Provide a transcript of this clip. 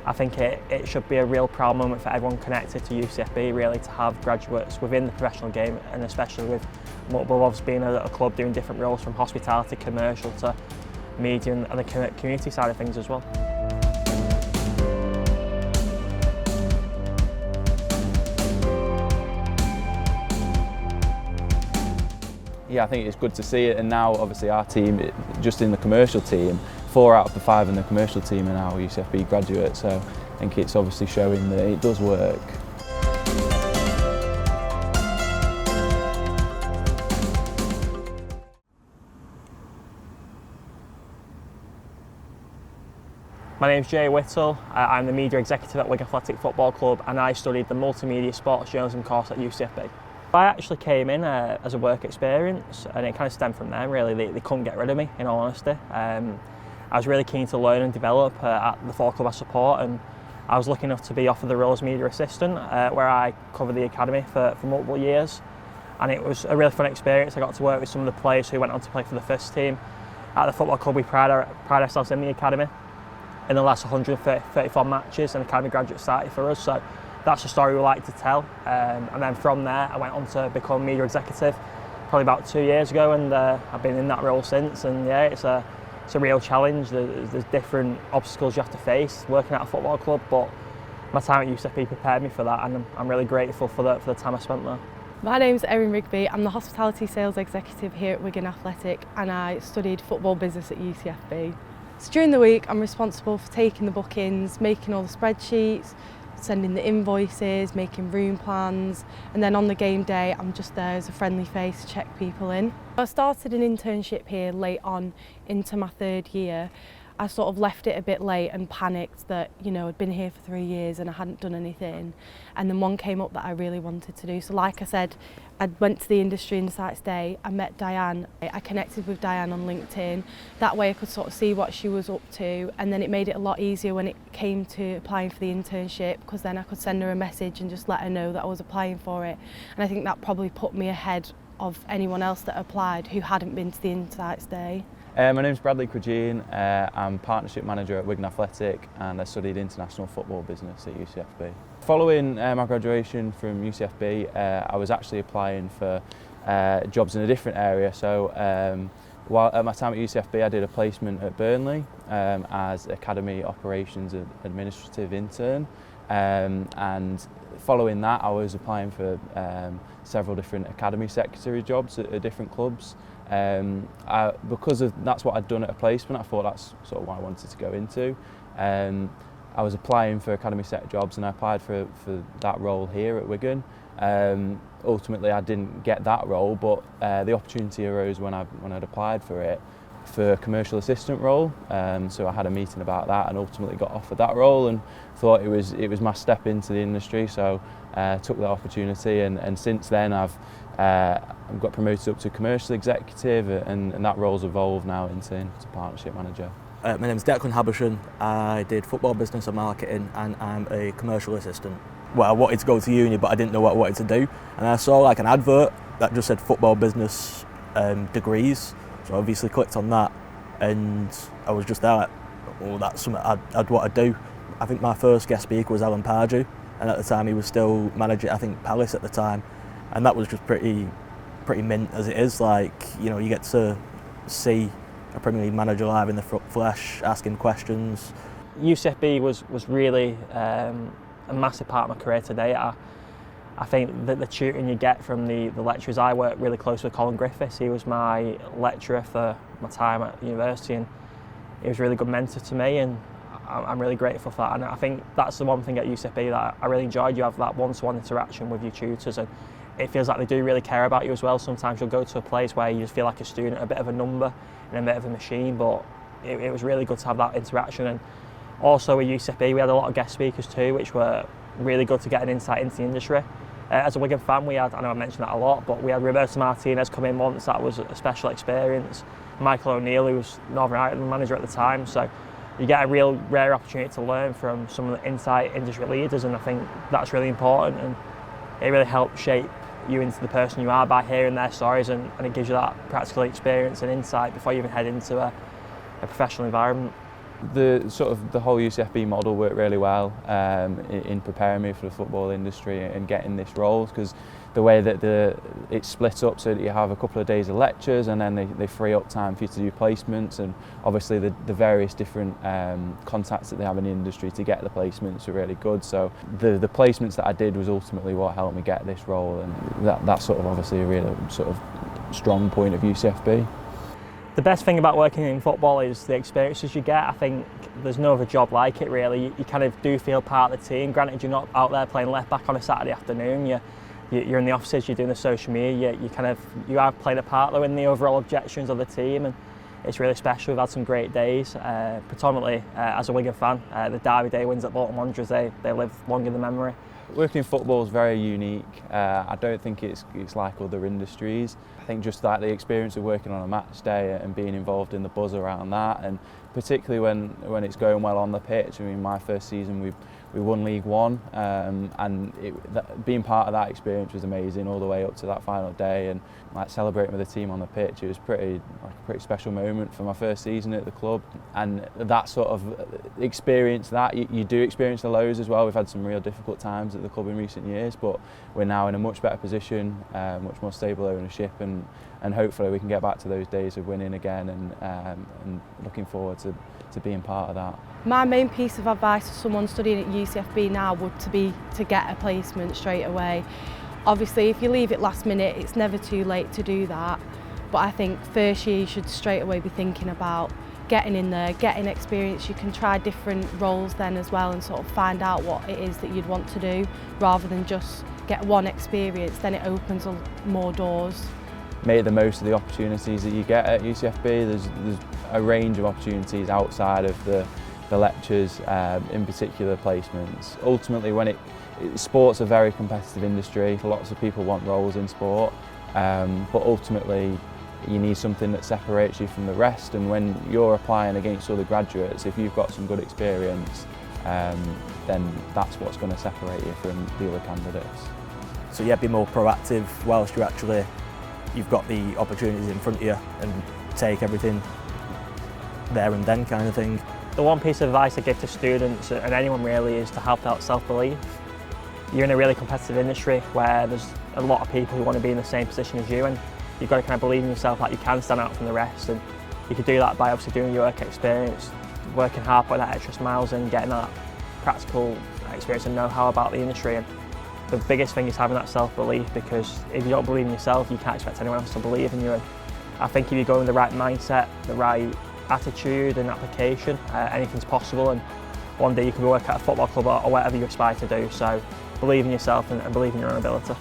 I think it should be a real proud moment for everyone connected to UCFB, really, to have graduates within the professional game, and especially with multiple of us being a club doing different roles from hospitality, commercial to media and the community side of things as well. Yeah, I think it's good to see it, and now obviously our team, just in the commercial team, 4 out of the 5 in the commercial team are now UCFB graduates, so I think it's obviously showing that it does work. My name's Jay Whittle. I'm the media executive at Wigan Athletic Football Club, and I studied the multimedia sports journalism course at UCFB. I actually came in as a work experience, and it kind of stemmed from there really. They couldn't get rid of me, in all honesty. I was really keen to learn and develop at the football club I support, and I was lucky enough to be offered the role as media assistant, where I covered the academy for multiple years. And it was a really fun experience. I got to work with some of the players who went on to play for the first team. At the football club, we pride ourselves in the academy. In the last 134 matches, an academy graduate started for us, so that's a story we like to tell. And then from there, I went on to become media executive probably about 2 years ago, and I've been in that role since. And yeah, it's a real challenge. There's different obstacles you have to face working at a football club, but my time at UCFB prepared me for that, and I'm really grateful for the time I spent there. My name's Erin Rigby. I'm the hospitality sales executive here at Wigan Athletic, and I studied football business at UCFB. So during the week, I'm responsible for taking the bookings, making all the spreadsheets, sending the invoices, making room plans, and then on the game day, I'm just there as a friendly face to check people in. I started an internship here late on into my 3rd year. I sort of left it a bit late and panicked that, you know, I'd been here for 3 years and I hadn't done anything. And then one came up that I really wanted to do. So like I said, I went to the Industry Insights Day, I met Diane, I connected with Diane on LinkedIn. That way I could sort of see what she was up to, and then it made it a lot easier when it came to applying for the internship, because then I could send her a message and just let her know that I was applying for it. And I think that probably put me ahead of anyone else that applied who hadn't been to the Insights Day. My name's Bradley Crugine. I'm Partnership Manager at Wigan Athletic, and I studied International Football Business at UCFB. Following my graduation from UCFB, I was actually applying for jobs in a different area. So while at my time at UCFB, I did a placement at Burnley as Academy Operations Administrative Intern. And following that, I was applying for several different academy secretary jobs at different clubs. Because that's what I'd done at a placement, I thought that's sort of what I wanted to go into. I was applying for academy set jobs, and I applied for that role here at Wigan. Ultimately, I didn't get that role, but the opportunity arose when I'd applied for it for a commercial assistant role. So I had a meeting about that and ultimately got offered that role, and thought it was my step into the industry. So took that opportunity, and since then I've got promoted up to commercial executive, and that role's evolved now into partnership manager. My name's Declan Habersham. I did football business and marketing, and I'm a commercial assistant. Well, I wanted to go to uni, but I didn't know what I wanted to do, and I saw like an advert that just said football business degrees, so I obviously clicked on that, and I was just there like, oh, that's something I'd want to do. I think my first guest speaker was Alan Pardew, and at the time he was still managing, I think, Palace at the time, and that was just pretty mint as it is. Like, you know, you get to see a Premier League manager live in the flesh, asking questions. UCFB was really a massive part of my career today. I think that the tutoring you get from the lecturers, I work really close with Colin Griffiths. He was my lecturer for my time at university, and he was a really good mentor to me, and I'm really grateful for that. And I think that's the one thing at UCFB that I really enjoyed. You have that one-to-one interaction with your tutors, and it feels like they do really care about you as well. Sometimes you'll go to a place where you just feel like a student, a bit of a number and a bit of a machine, but it was really good to have that interaction. And also at UCFB we had a lot of guest speakers too, which were really good to get an insight into the industry. As a Wigan fan, I know I mentioned that a lot, but we had Roberto Martinez come in once. That was a special experience. Michael O'Neill, who was Northern Ireland manager at the time, so you get a real rare opportunity to learn from some of the inside industry leaders, and I think that's really important, and it really helps shape you into the person you are by hearing their stories, and it gives you that practical experience and insight before you even head into a professional environment. The whole UCFB model worked really well in preparing me for the football industry and getting this role, because the way that it's split up so that you have a couple of days of lectures and then they free up time for you to do placements, and obviously the various different contacts that they have in the industry to get the placements are really good. So the placements that I did was ultimately what helped me get this role, and that's sort of obviously a really sort of strong point of UCFB. The best thing about working in football is the experiences you get. I think there's no other job like it really. You kind of do feel part of the team. Granted, you're not out there playing left back on a Saturday afternoon. You're in the offices, you're doing the social media. You are playing a part though in the overall objectives of the team, and it's really special. We've had some great days. Predominantly as a Wigan fan, the Derby Day wins at Bolton Wanderers, they live long in the memory. Working in football is very unique. I don't think it's like other industries. I think just like the experience of working on a match day and being involved in the buzz around that, and particularly when it's going well on the pitch. I mean, my first season we won League One, and being part of that experience was amazing all the way up to that final day, and like celebrating with the team on the pitch. It was a pretty special moment for my first season at the club, and that sort of experience that you do experience the lows as well. We've had some real difficult times at the club in recent years, but we're now in a much better position, much more stable ownership, and hopefully we can get back to those days of winning again, and looking forward to being part of that. My main piece of advice to someone studying at UCFB now would be to get a placement straight away. Obviously, if you leave it last minute, it's never too late to do that. But I think first year you should straight away be thinking about getting in there, getting experience. You can try different roles then as well and sort of find out what it is that you'd want to do, rather than just get one experience. Then it opens up more doors. Make the most of the opportunities that you get at UCFB. There's a range of opportunities outside of the lectures, in particular placements. Ultimately, sport's a very competitive industry. Lots of people want roles in sport, but ultimately you need something that separates you from the rest, and when you're applying against other graduates, if you've got some good experience, then that's what's going to separate you from the other candidates. So yeah, be more proactive whilst you've got the opportunities in front of you, and take everything there and then kind of thing. The one piece of advice I give to students, and anyone really, is to have that self-belief. You're in a really competitive industry where there's a lot of people who want to be in the same position as you, and you've got to kind of believe in yourself that you can stand out from the rest, and you can do that by obviously doing your work experience, working hard, putting that extra miles in, getting that practical experience and know-how about the industry. And the biggest thing is having that self-belief, because if you don't believe in yourself, you can't expect anyone else to believe in you. And I think if you go with the right mindset, the right attitude and application, anything's possible, and one day you can go work at a football club or whatever you aspire to do. So believe in yourself and believe in your own ability.